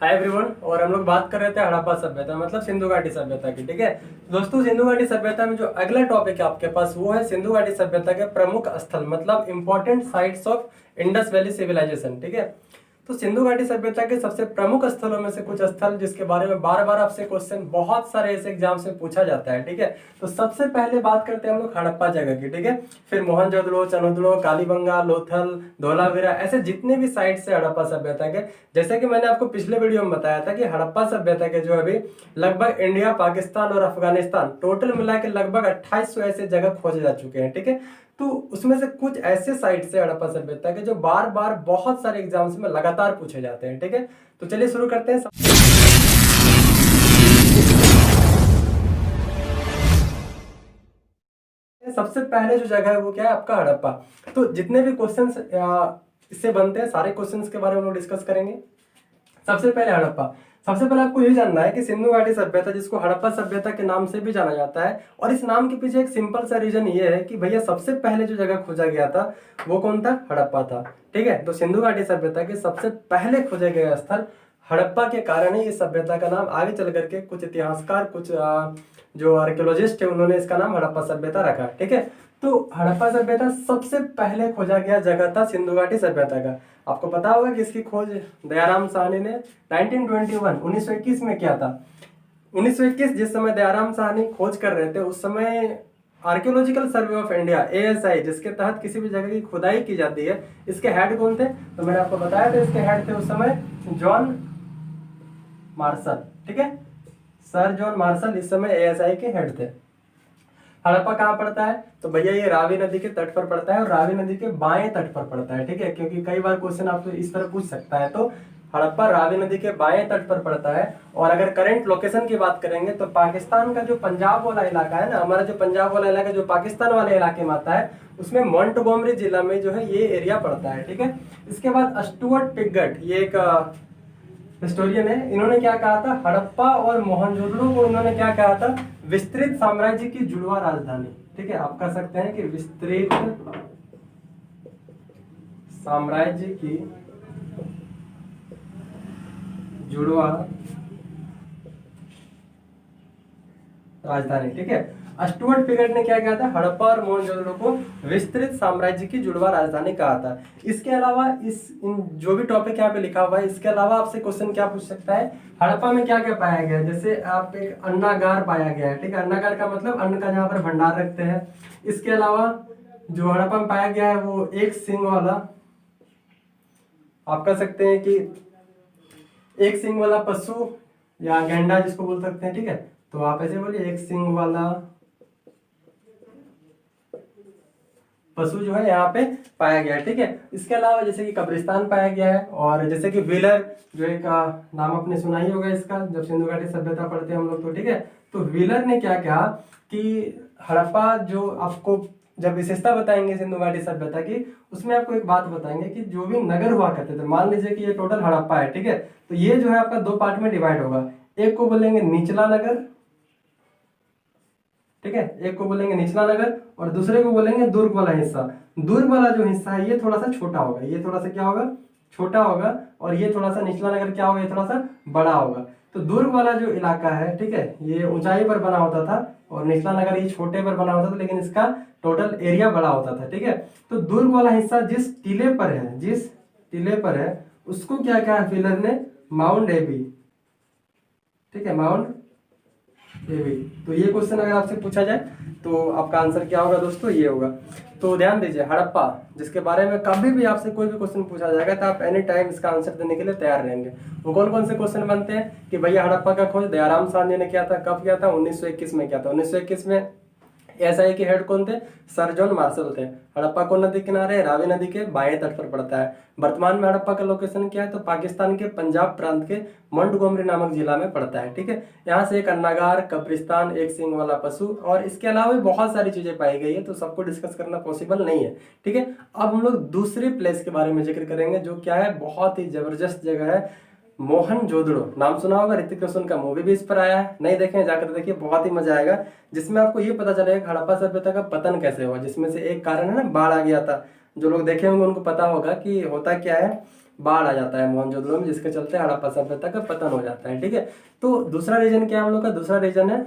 Hi everyone. और हम लोग बात कर रहे थे हड़प्पा सभ्यता मतलब सिंधु घाटी सभ्यता की। ठीक है दोस्तों, सिंधु घाटी सभ्यता में जो अगला टॉपिक है आपके पास वो है सिंधु घाटी सभ्यता के प्रमुख स्थल मतलब important sites of Indus valley civilisation. ठीक है, तो सिंधु घाटी सभ्यता के सबसे प्रमुख स्थलों में से कुछ स्थल जिसके बारे में बार बार आपसे क्वेश्चन बहुत सारे ऐसे एग्जाम्स में पूछा जाता है। ठीक है, तो सबसे पहले बात करते हैं हम लोग हड़प्पा जगह की। ठीक है, फिर मोहनजोदड़ो, चनोदड़ो, कालीबंगा, लोथल, धोलावीरा, ऐसे जितने भी साइट्स है हड़प्पा सभ्यता के। जैसे कि मैंने आपको पिछले वीडियो में बताया था कि हड़प्पा सभ्यता के जो अभी लगभग इंडिया, पाकिस्तान और अफगानिस्तान टोटल मिला के लगभग 2800 ऐसे जगह खोजे जा चुके हैं। ठीक है, तो उसमें से कुछ ऐसे साइट्स है हड़प्पा सभ्यता के जो बार बार बहुत सारे एग्जाम्स में लगातार पूछे जाते हैं। ठीक है, तो चलिए शुरू करते हैं। सबसे पहले जो जगह है वो क्या है आपका हड़प्पा। तो जितने भी क्वेश्चंस इससे बनते हैं सारे क्वेश्चंस के बारे में हम लोग डिस्कस करेंगे। सबसे पहले हड़प्पा। सबसे पहले आपको ये जानना है कि सिंधु घाटी सभ्यता जिसको हड़प्पा सभ्यता के नाम से भी जाना जाता है, और इस नाम के पीछे एक सिंपल सा रीजन ये है कि भैया सबसे पहले जो जगह खोजा गया था वो कौन था? हड़प्पा था। ठीक है, तो सिंधु घाटी सभ्यता के सबसे पहले खोजे गए स्थल हड़प्पा के कारण ही इस सभ्यता का नाम आगे चल करके कुछ इतिहासकार, कुछ जो आर्कियोलॉजिस्ट है उन्होंने इसका नाम हड़प्पा सभ्यता रखा। ठीक है, तो हड़प्पा सभ्यता सबसे पहले खोजा गया जगह था सिंधु घाटी सभ्यता का। आपको पता होगा कि इसकी खोज दयाराम साहनी ने 1921 में किया था। 1921 जिस समय दयाराम साहनी खोज कर रहे थे उस समय archaeological survey of India ASI जिसके तहत किसी भी जगह की खुदाई की जाती है, इसके हेड कौन थे? तो मैंने आपको बताया था इसके हेड थे उस समय जॉन मार्शल। ठीक है, सर जॉन मार्शल इस समय ASI के हेड थे। हड़प्पा कहाँ पड़ता है? तो भैया ये रावी नदी के तट पर पड़ता है और रावी नदी के बाएं तट पर पड़ता है। ठीक है, क्योंकि कई बार क्वेश्चन आपको इस तरह पूछ सकता है। तो हड़प्पा रावी नदी के बाएं तट पर पड़ता है। और अगर करंट लोकेशन की बात करेंगे तो पाकिस्तान का जो पंजाब वाला इलाका है ना, हमारा जो पंजाब वाला इलाका जो पाकिस्तान वाले इलाके में आता है उसमें मोंटगोमरी जिला में जो है ये एरिया पड़ता है। ठीक है, इसके बाद स्टुअर्ट पिगट ये एक हिस्टोरियन है, इन्होंने क्या कहा था? हड़प्पा और मोहनजोदड़ो को इन्होंने क्या कहा था? विस्तृत साम्राज्य की जुड़वा राजधानी। ठीक है, आप कह सकते हैं कि विस्तृत साम्राज्य की जुड़वा राजधानी। ठीक है, स्टुअर्ट पिगट ने क्या कहा था? हड़प्पा और मोहनजोदड़ो को विस्तृत साम्राज्य की जुड़वा राजधानी कहा था। इसके अलावा इन जो भी टॉपिक यहाँ पे लिखा हुआ है इसके अलावा आपसे क्वेश्चन क्या पूछ सकता है? हड़प्पा में क्या क्या पाया गया? जैसे आप एक अन्नागार पाया गया है। ठीक है, अन्नागार का मतलब अन्न का जहाँ पर भंडार रखते हैं। इसके अलावा जो हड़प्पा में पाया गया है वो एक सींग वाला, आप कह सकते हैं कि एक सींग वाला पशु या गैंडा जिसको बोल सकते हैं। ठीक है, तो आप ऐसे बोलिए एक सींग वाला पशु जो है यहाँ पे पाया गया है। ठीक है, इसके अलावा जैसे कि कब्रिस्तान पाया गया है, और जैसे कि व्हीलर जो एक नाम आपने सुना ही होगा इसका जब सिंधु घाटी सभ्यता पढ़ते हैं हम लोग। तो ठीक है, तो व्हीलर ने क्या कहा कि हड़प्पा जो आपको जब विशेषता बताएंगे सिंधु घाटी सभ्यता की उसमें आपको एक बात बताएंगे कि जो भी नगर हुआ करते थे, मान लीजिए कि ये टोटल हड़प्पा है। ठीक है, तो ये जो है आपका दो पार्ट में डिवाइड होगा। एक को बोलेंगे निचला नगर, ठीक है, एक को बोलेंगे निचला नगर और दूसरे को बोलेंगे दुर्ग वाला हिस्सा। दुर्ग वाला जो हिस्सा है ये थोड़ा सा छोटा होगा, ये थोड़ा सा क्या होगा? छोटा होगा। और ये थोड़ा सा निचला नगर क्या होगा? ये थोड़ा सा बड़ा होगा। तो दुर्ग वाला जो इलाका है, ठीक है, ये ऊंचाई पर बना होता था और निचला नगर ये छोटे पर बना होता था, लेकिन इसका टोटल एरिया बड़ा होता था। ठीक है, तो दुर्ग वाला हिस्सा जिस टीले पर है, जिस टीले पर है उसको क्या कहा व्हीलर ने? माउंट एबी। ठीक है, माउंट एबी। तो ये क्वेश्चन अगर आपसे पूछा जाए तो आपका आंसर क्या होगा दोस्तों? ये होगा। तो ध्यान दीजिए, हड़प्पा जिसके बारे में कभी भी आपसे कोई भी क्वेश्चन पूछा जाएगा तो आप एनी टाइम इसका आंसर देने के लिए तैयार रहेंगे। वो कौन कौन से क्वेश्चन बनते हैं कि भैया हड़प्पा का खोज दयाराम साहनी ने किया था, कब किया था? 1921 में किया था। 1921 में ASI के हेड कौन थे? सर जॉन मार्शल थे। हड़प्पा कौन नदी किनारे? रावी नदी के बाएं तट पर पड़ता है। वर्तमान में हड़प्पा का लोकेशन क्या है? तो पाकिस्तान के पंजाब प्रांत के मोंटगोमरी नामक जिला में पड़ता है। ठीक है, यहाँ से एक अन्नागार, कब्रिस्तान, एक सींग वाला पशु और इसके अलावा भी बहुत सारी चीजें पाई गई है, तो सबको डिस्कस करना पॉसिबल नहीं है। ठीक है, अब हम लोग दूसरे प्लेस के बारे में जिक्र करेंगे जो क्या है, बहुत ही जबरदस्त जगह है, मोहनजोदड़ो। नाम सुना होगा, ऋतिक रोशन का मूवी भी इस पर आया है। नहीं देखें जाकर देखिए, बहुत ही मजा आएगा, जिसमें आपको ये पता चलेगा हड़प्पा सभ्यता का पतन कैसे हुआ, जिसमें से एक कारण है ना बाढ़ आ गया था। जो लोग देखे होंगे उनको पता होगा कि होता क्या है, बाढ़ आ जाता है मोहनजोदड़ो में, जिसके चलते हड़प्पा सभ्यता का पतन हो जाता है। ठीक है, तो दूसरा रीजन क्या है हम लोग का, दूसरा रीजन है,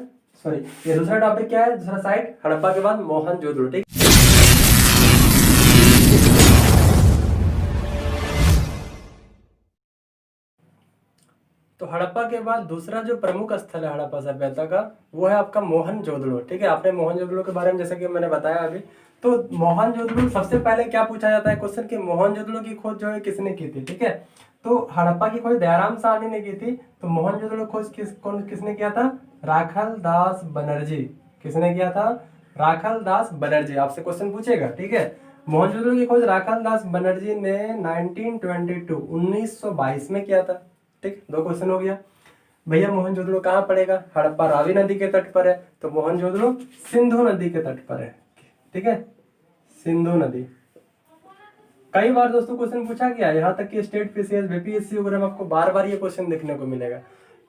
सॉरी ये दूसरा टॉपिक क्या है, दूसरा साइड हड़प्पा के बाद मोहनजोदड़ो। ठीक, तो हड़प्पा के बाद दूसरा जो प्रमुख स्थल है हड़प्पा सभ्यता का, वो है आपका मोहनजोदड़ो। ठीक है, आपने मोहनजोदड़ो के बारे में जैसे कि मैंने बताया अभी, तो मोहनजोदड़ो सबसे पहले क्या पूछा जाता है क्वेश्चन कि मोहनजोदड़ो की खोज जो है किसने की थी। ठीक है, तो हड़प्पा की खोज दयाराम साहनी ने की थी, तो मोहनजोदड़ो खोज किसने किया था, राखल दास बनर्जी। किसने किया था, राखल दास बनर्जी। आपसे क्वेश्चन पूछेगा। ठीक है, मोहनजोदड़ो की खोज राखल दास बनर्जी ने 1922 में किया था। ठीक, दो क्वेश्चन हो गया। भैया मोहनजोदड़ो कहाँ पड़ेगा, हड़प्पा रावी नदी के तट पर है, तो मोहनजोदड़ो सिंधु नदी के तट पर है। ठीक है, सिंधु नदी। कई बार दोस्तों क्वेश्चन पूछा गया, यहाँ तक कि स्टेट पीसीएस बीपीएससी वगैरह में आपको बार बार ये क्वेश्चन देखने को मिलेगा।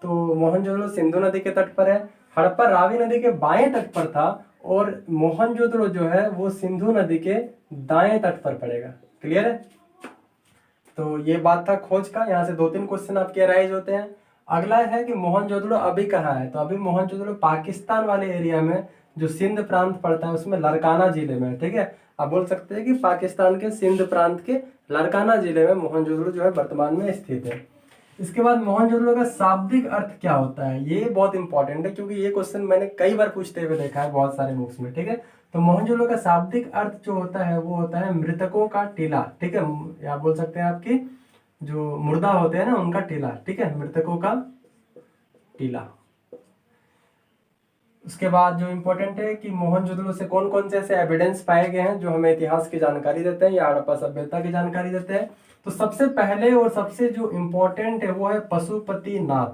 तो मोहनजोदड़ो सिंधु नदी के तट पर है, हड़प्पा रावी नदी के बाएं तट पर था, और मोहनजोदड़ो जो है वो सिंधु नदी के दाएं तट पर पड़ेगा। क्लियर है, तो ये बात था खोज का। यहाँ से 2-3 क्वेश्चन आपके राइज होते हैं। अगला है कि मोहनजोदड़ो अभी कहाँ है, तो अभी मोहनजोदड़ो पाकिस्तान वाले एरिया में, जो सिंध प्रांत पड़ता है उसमें लरकाना जिले में। ठीक है, आप बोल सकते हैं कि पाकिस्तान के सिंध प्रांत के लरकाना जिले में मोहनजोदड़ो जो है वर्तमान में स्थित है। इसके बाद मोहनजोदड़ो का शाब्दिक अर्थ क्या होता है, ये बहुत इंपॉर्टेंट है, क्योंकि ये क्वेश्चन मैंने कई बार पूछते हुए देखा है बहुत सारे बुक्स में। ठीक है, तो मोहनजोदड़ो का शाब्दिक अर्थ जो होता है वो होता है मृतकों का टीला। ठीक है, या बोल सकते हैं आपकी जो मुर्दा होते हैं ना उनका टीला। ठीक है, मृतकों का टीला। उसके बाद जो इम्पोर्टेंट है कि मोहनजोदड़ो से कौन कौन से ऐसे एविडेंस पाए गए हैं जो हमें इतिहास की जानकारी देते हैं या हड़प्पा सभ्यता की जानकारी देते हैं। तो सबसे पहले और सबसे जो इम्पोर्टेंट है वो है पशुपतिनाथ।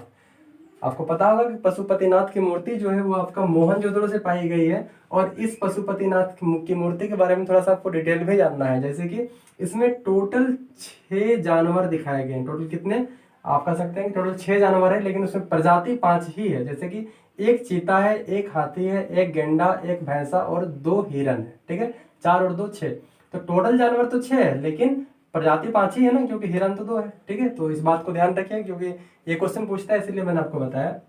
आपको पता होगा कि पशुपतिनाथ की मूर्ति जो है वो आपका मोहनजोदड़ो से पाई गई है, और इस पशुपतिनाथ की मूर्ति के बारे में थोड़ा सा आपको डिटेल में जानना है। जैसे कि इसमें टोटल 6 जानवर दिखाए गए हैं। टोटल कितने, आप कह सकते हैं कि टोटल 6 जानवर है, लेकिन उसमें प्रजाति 5 ही है। जैसे कि एक चीता है, एक हाथी है, एक गेंडा, एक भैंसा और 2 हिरन है। ठीक है, 4 और 2 6, तो टोटल जानवर तो 6 है, लेकिन प्रजाति 5 ही है ना, क्योंकि हिरन तो 2 है। ठीक है, तो इस बात को ध्यान रखिए, क्योंकि ये क्वेश्चन पूछता है, इसलिए मैंने आपको बताया।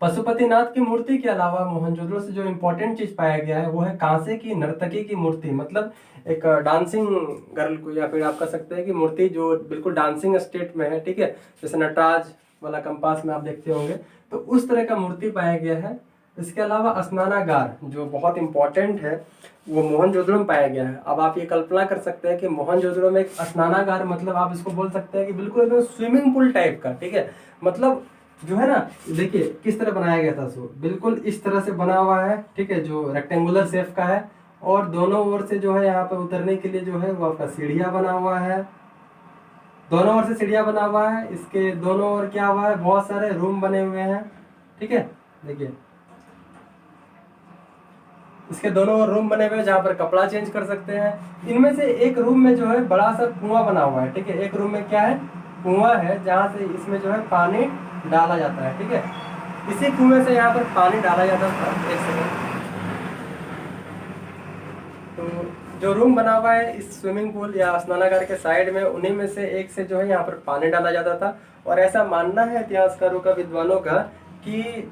पशुपतिनाथ की मूर्ति के अलावा मोहनजोदड़ो से जो इम्पोर्टेंट चीज पाया गया है वो है कांसे की नर्तकी की मूर्ति, मतलब एक डांसिंग गर्ल को, या फिर आप कह सकते हैं कि मूर्ति जो बिल्कुल डांसिंग स्टेट में है। ठीक है, जैसे नटराज वाला कंपास में आप देखते होंगे, तो उस तरह का मूर्ति पाया गया है। इसके अलावा स्नानागार जो बहुत इंपॉर्टेंट है वो मोहनजोदड़ो में पाया गया है। अब आप ये कल्पना कर सकते हैं कि मोहनजोदड़ो में एक स्नानागार, मतलब आप इसको बोल सकते हैं कि बिल्कुल एकदम स्विमिंग पूल टाइप का। ठीक है, मतलब जो है ना, देखिए किस तरह बनाया गया था, सो बिल्कुल इस तरह से बना हुआ है। ठीक है, जो रेक्टेंगुलर शेप का है, और दोनों ओर से जो है यहाँ पे उतरने के लिए जो है वो आपका सीढ़ियाँ बना हुआ है। दोनों ओर से सीढ़ियाँ बना हुआ है, इसके दोनों ओर क्या हुआ है, बहुत सारे रूम बने हुए हैं। ठीक है, देखिए इसके दोनों ओर रूम बने हुए हैं जहाँ पर कपड़ा चेंज कर सकते हैं। इनमें से एक रूम में जो है बड़ा सा कुआं बना हुआ है। ठीक है, एक रूम में क्या है, कुआं है, जहाँ से इसमें जो है पानी डाला जाता है। ठीक है, इसी कुएं से यहाँ पर पानी डाला जाता था। एक सेकंड, तो जो रूम बना हुआ है इस स्विमिंग पूल या स्नानागार के साइड में, उन्हीं में से एक से जो है यहाँ पर पानी डाला जाता था। और ऐसा मानना है इतिहासकारों का, विद्वानों का, कि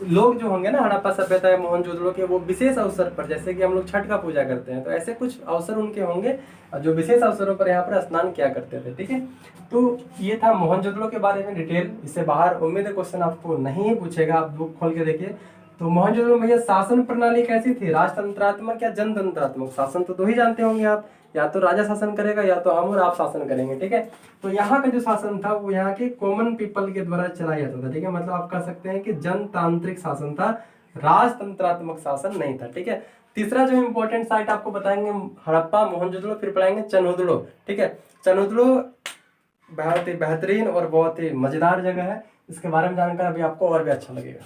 लोग जो होंगे ना हड़प्पा सभ्यता या मोहनजोदड़ो के, वो विशेष अवसर पर, जैसे कि हम लोग छठ का पूजा करते हैं, तो ऐसे कुछ अवसर उनके होंगे जो विशेष अवसरों पर यहाँ पर स्नान किया करते थे। ठीक है, तो ये था मोहनजोदड़ो के बारे में डिटेल। इससे बाहर उम्मीद है क्वेश्चन आपको नहीं पूछेगा, आप बुक खोल के देखिए। तो मोहनजोदड़ो में भैया शासन प्रणाली कैसी थी, राजतंत्रात्मक या जनतंत्रात्मक? शासन तो 2 ही जानते होंगे आप, या तो राजा शासन करेगा या तो हम और आप शासन करेंगे। ठीक है, तो यहाँ का जो शासन था वो यहाँ के कॉमन पीपल के द्वारा चलाया जाता था। ठीक है, मतलब आप कह सकते हैं कि जनतांत्रिक शासन था, राजतंत्रात्मक शासन नहीं था। ठीक है, तीसरा जो इम्पोर्टेंट साइट आपको बताएंगे हड़प्पा, मोहनजोदड़ो, फिर पढ़ाएंगे चनोदड़ो। ठीक है, चनोदड़ो बहुत ही बेहतरीन और बहुत ही मजेदार जगह है, इसके बारे में जानकर अभी आपको और भी अच्छा लगेगा।